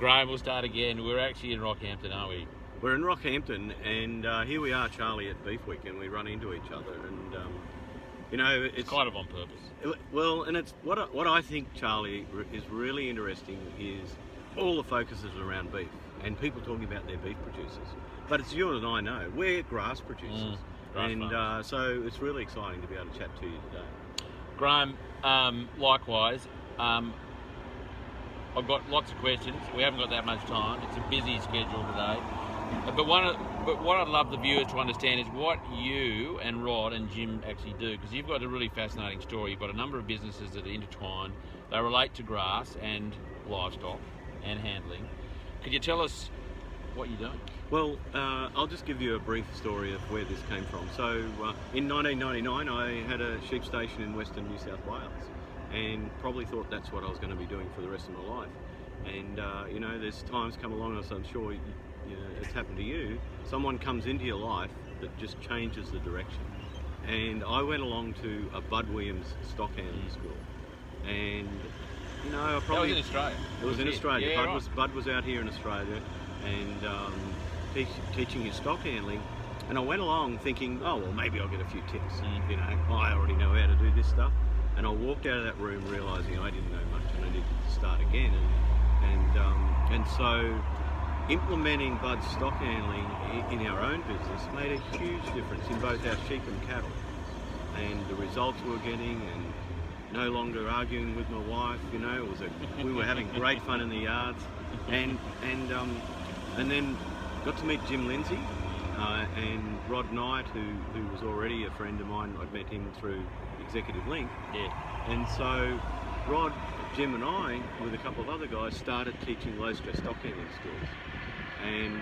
Grahame, we'll start again. We're actually in Rockhampton, aren't we? We're in Rockhampton, and here we are, Charlie, at Beef Week, and we run into each other, and you know, it's kind of on purpose. Well, and it's what I think, Charlie, is really interesting is all the focus is around beef and people talking about their beef producers. But as you and I know, we're grass producers, and so it's really exciting to be able to chat to you today. Grahame, likewise. I've got lots of questions. We haven't got that much time. It's a busy schedule today. But what I'd love the viewers to understand is what you and Rod and Jim actually do, because you've got a really fascinating story. You've got a number of businesses that are intertwined. They relate to grass and livestock and handling. Could you tell us what you're doing? Well, I'll just give you a brief story of where this came from. So in 1999, I had a sheep station in Western New South Wales, and probably thought that's what I was going to be doing for the rest of my life. And you know, there's times come along, as I'm sure it's happened to you, someone comes into your life that just changes the direction. And I went along to a Bud Williams stock handling school, and you know, I probably... That was in Australia? It was in Australia. Yeah, Bud was out here in Australia, and teaching his stock handling. And I went along thinking, oh well, maybe I'll get a few tips. You know, I already know how to do this stuff. And I walked out of that room realising I didn't know much and I needed to start again. And so implementing Bud's stock handling in our own business made a huge difference in both our sheep and cattle. And the results we were getting, and no longer arguing with my wife, you know, we were having great fun in the yards. And then got to meet Jim Lindsay and Rod Knight, who was already a friend of mine. I'd met him through Executive Link. Yeah. And so Rod, Jim and I, with a couple of other guys, started teaching low stress stock handling skills. And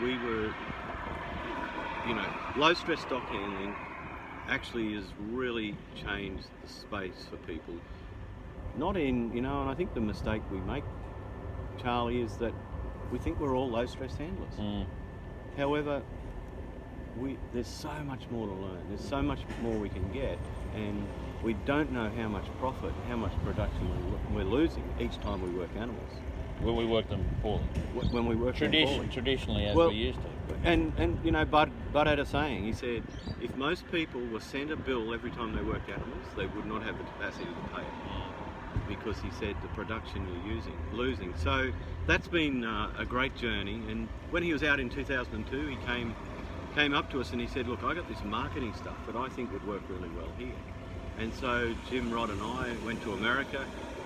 we were, you know, low stress stock handling actually has really changed the space for people. Not in, you know, and I think the mistake we make, Charlie, is that we think we're all low stress handlers. However, there's so much more to learn. There's so much more we can get, and we don't know how much profit, how much production we're losing each time we work animals. When we work them poorly. When we work them poorly. Traditionally, as we used to. And you know, Bud had a saying. He said, if most people were sent a bill every time they worked animals, they would not have the capacity to pay it. Because he said the production you're losing. So that's been a great journey. And when he was out in 2002, he came up to us and he said, look, I got this marketing stuff that I think would work really well here. And so Jim, Rod and I went to America,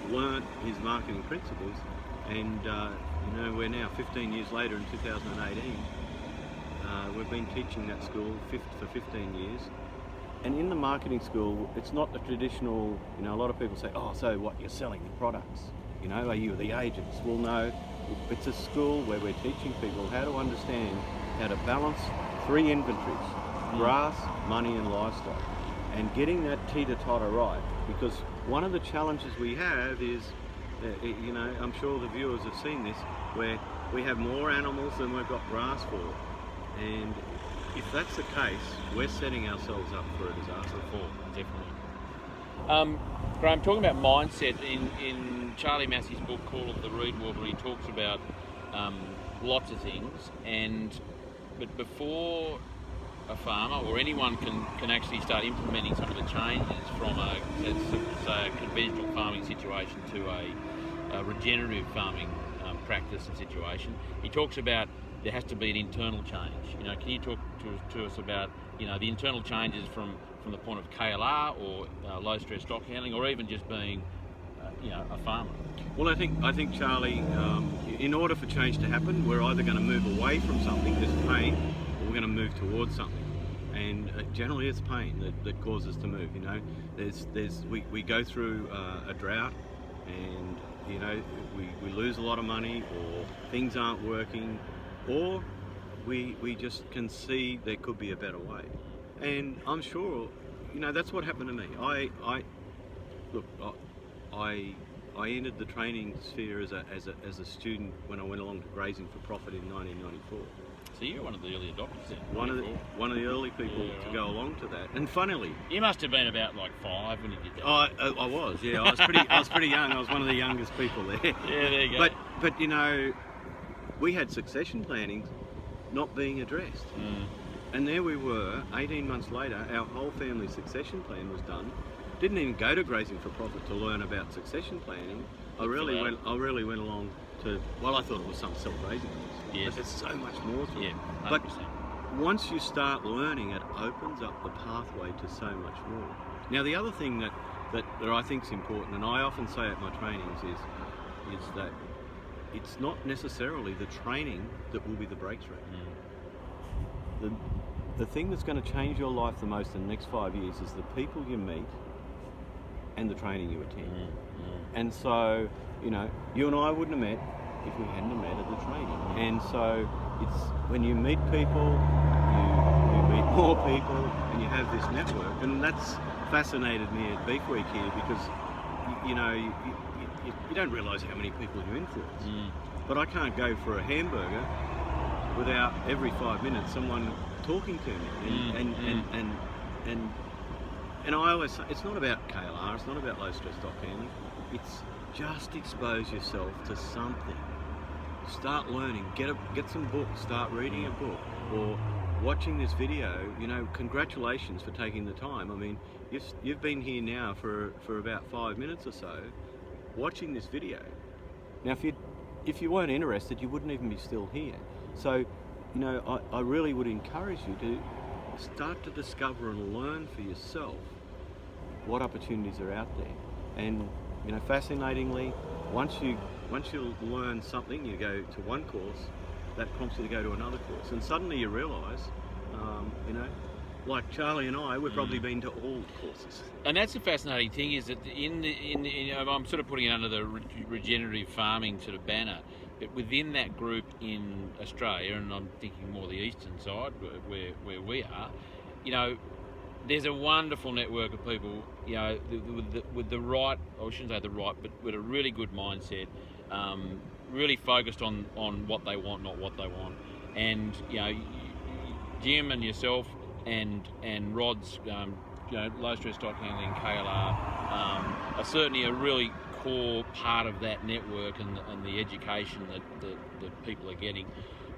learnt his marketing principles, and you know, we're now 15 years later in 2018. We've been teaching that school for 15 years. And in the marketing school, it's not the traditional, you know, a lot of people say, oh, so what, you're selling the products? You know, are you the agents? Well, no, it's a school where we're teaching people how to understand how to balance three inventories, grass, money and livestock, and getting that teeter-totter right. Because one of the challenges we have is, you know, I'm sure the viewers have seen this, where we have more animals than we've got grass for. And if that's the case, we're setting ourselves up for a disaster. Definitely. Grahame, talking about mindset, in Charlie Massey's book Call of the Reed Warbler, he talks about lots of things, but before a farmer or anyone can actually start implementing some of the changes from a conventional farming situation to a regenerative farming practice and situation, he talks about there has to be an internal change. You know, can you talk to us about, you know, the internal changes from the point of KLR or low stress stock handling, or even just being, you know, a farmer? Well, I think Charlie, in order for change to happen, we're either going to move away from something, there's pain, or we're going to move towards something. And generally, it's pain that causes us to move. You know, we go through a drought, and you know, we lose a lot of money, or things aren't working, or we just can see there could be a better way. And I'm sure, you know, that's what happened to me. I entered the training sphere as a student when I went along to Grazing for Profit in 1994, So you're one of the early adopters then. One of the early people Yeah, to go along to that. And funnily, You must have been about like 5 when you did that. I was, yeah. I was pretty young. I was one of the youngest people there. Yeah, there you go. But you know, we had succession planning not being addressed. And there we were, 18 months later, our whole family succession plan was done. Didn't even go to Grazing for Profit to learn about succession planning. I really went along to, well, I thought it was some self-raising course. Yes. But there's so much more to it. Yeah, 100%. But once you start learning, it opens up the pathway to so much more. Now, the other thing that I think is important, and I often say at my trainings, is that it's not necessarily the training that will be the breakthrough. The thing that's going to change your life the most in the next 5 years is the people you meet and the training you attend. And so, you know, you and I wouldn't have met if we hadn't have met at the training. And so it's when you meet people, you meet more people, and you have this network. And that's fascinated me at Beef Week here because, you know, you don't realise how many people you influence. But I can't go for a hamburger without every 5 minutes someone talking to me. And I always say, it's not about KLR, it's not about low stress stock handling. It's just expose yourself to something. Start learning, get some books, start reading a book, or watching this video. You know, congratulations for taking the time. I mean, you've been here now for about 5 minutes or so, watching this video. Now, if you weren't interested, you wouldn't even be still here. So, you know, I really would encourage you to start to discover and learn for yourself what opportunities are out there. And, you know, fascinatingly, once you learn something, you go to one course, that prompts you to go to another course. And suddenly you realise, you know, like Charlie and I, we've probably been to all courses. And that's the fascinating thing is that I'm sort of putting it under the regenerative farming sort of banner, but within that group in Australia, and I'm thinking more the eastern side where we are, you know, there's a wonderful network of people, you know, with the right, I shouldn't say the right, but with a really good mindset, really focused on what they want, not what they want. And, you know, Jim and yourself and Rod's, you know, low stress stock handling, KLR, are certainly a really core part of that network and the education that people are getting.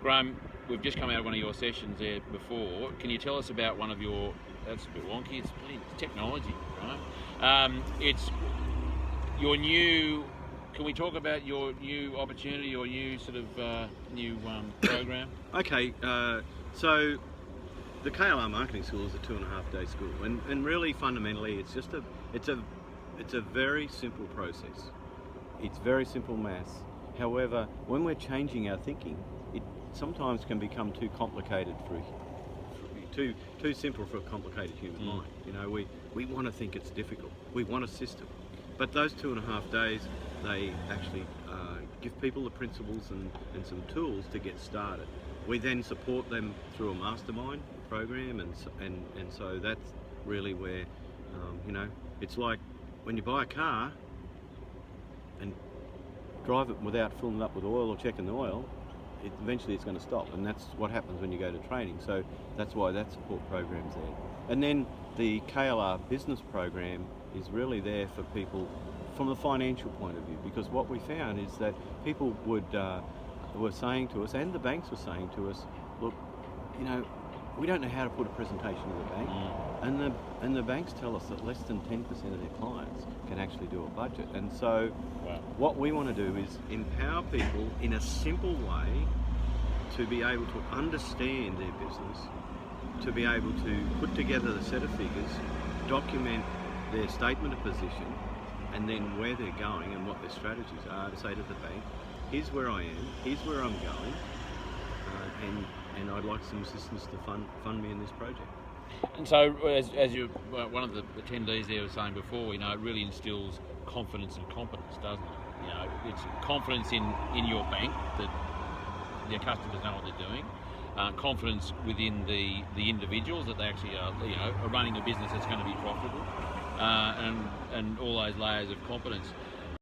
Grahame, we've just come out of one of your sessions there before. Can you tell us about one of your, that's a bit wonky, it's technology, right? It's your new, can we talk about your new opportunity, your new sort of new program? Okay, so the KLR Marketing School is a 2.5-day school, and really fundamentally it's just it's a very simple process. It's very simple maths. However, when we're changing our thinking, it sometimes can become too complicated too simple for a complicated human mind. You know, we want to think it's difficult. We want a system. But those 2.5 days, they actually give people the principles and some tools to get started. We then support them through a mastermind program, and so that's really where, you know, it's like when you buy a car and drive it without filling it up with oil or checking the oil, eventually it's going to stop, and that's what happens when you go to training. So that's why that support program's there. And then the KLR business program is really there for people from the financial point of view, because what we found is that people were saying to us, and the banks were saying to us, look, you know, we don't know how to put a presentation to the bank, and the banks tell us that less than 10% of their clients can actually do a budget. And so what we want to do is empower people in a simple way to be able to understand their business, to be able to put together a set of figures, document their statement of position, and then where they're going and what their strategies are, to say to the bank, here's where I am, here's where I'm going, and I'd like some assistance to fund me in this project. And so, as you, one of the attendees there was saying before, you know, it really instills confidence and competence, doesn't it? You know, it's confidence in your bank that your customers know what they're doing, confidence within the individuals that they actually are, you know, are running a business that's going to be profitable, and all those layers of competence.